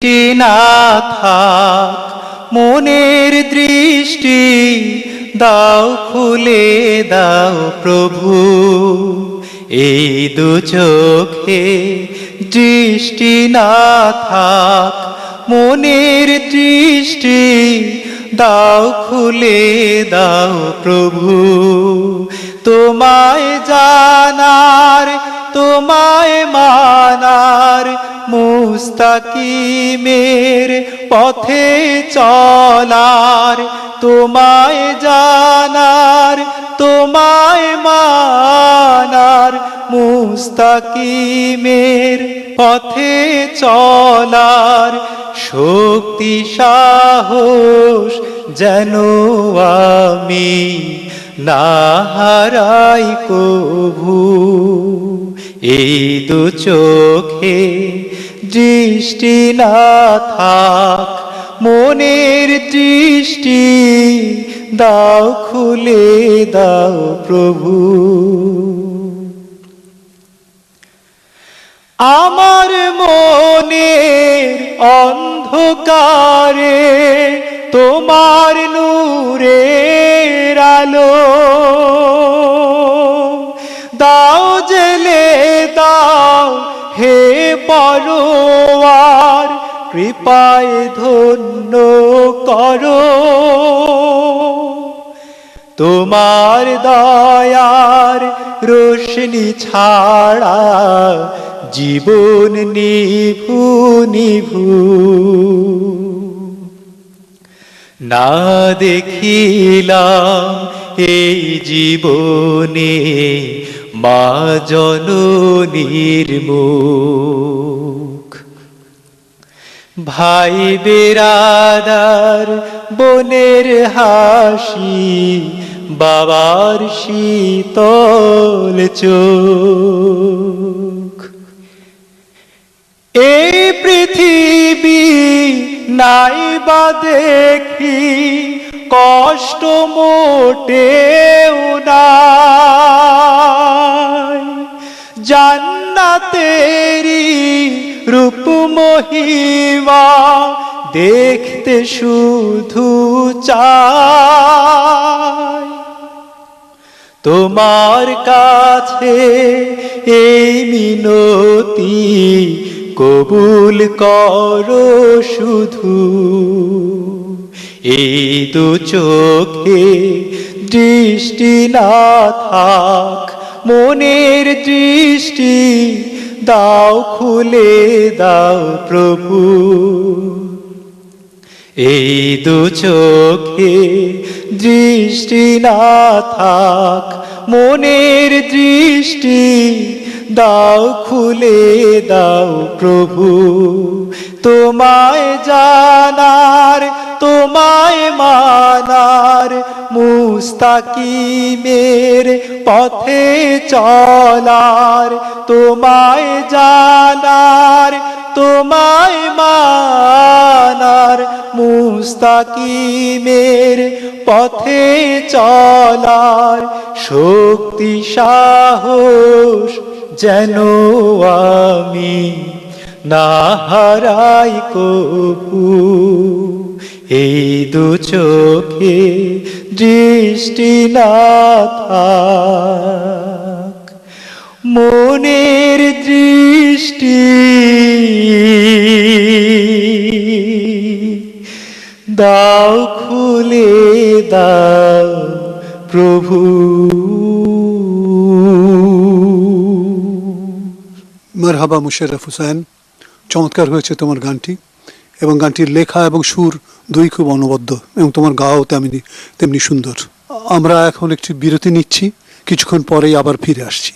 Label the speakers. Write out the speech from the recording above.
Speaker 1: না থাক মনের দৃষ্টি দাও খুলে দাও প্রভু, এই দু চোখে দৃষ্টি না থাক মনের দৃষ্টি দাও খুলে দাও প্রভু। তোমায় জানার তোমায় মানার মুস্তাকিমের পথে চলার, তোমায় জানার তোমায় মানার মুস্তাকিমের পথে চলার শক্তি সাহস যেন আমি না হারাই কভু। এই দু চোখে দৃষ্টি না থাক মনের দৃষ্টি দাও খুলে দাও প্রভু। আমার মনের অন্ধকারে তোমার নূরের আলো দাও জেলে দাও হে পরোয়ার, কৃপায় ধন্য করো তোমার দয়ার রোশনি ছাড়া জীবন নিভু নিভু। না দেখিলাম এই জীবনে মা জননীর মুখ, ভাই বেরাদার বোনের হাসি বাবার শীতল চোখ। এই পৃথিবী নাই বা দেখি কষ্ট মোটেও নাই, জান্নাতেরি রূপ মহিমা দেখতে শুধু চাই। তোমার কাছে এই মিনতি কবুল করো শুধু, এই দু চোখে দৃষ্টি না থাক মনের দৃষ্টি দাও খুলে দাও প্রভু। এই দু চোখে দৃষ্টি না থাক মনের দৃষ্টি দাও খুলে দাও প্রভু। তোমায় জানার তোমায় মানার মুস্তাকিমের পথে চলার, তোমায় জানার তোমায় মানার মুস্তাকিমের পথে চলার শক্তি সাহস যেন আমি না হারাই কভু। এই দু চোখে দৃষ্টি না থাক মনের দৃষ্টি দাও খুলে দাও প্রভু।
Speaker 2: মারহাবা মুশাররফ হোসেন, চমৎকার হয়েছে তোমার গানটি, এবং গানটির লেখা এবং সুর দুই খুব অনবদ্য, এবং তোমার গাও তেমনি সুন্দর। আমরা এখন একটি বিরতি নিচ্ছি, কিছুক্ষণ পরেই আবার ফিরে আসছি।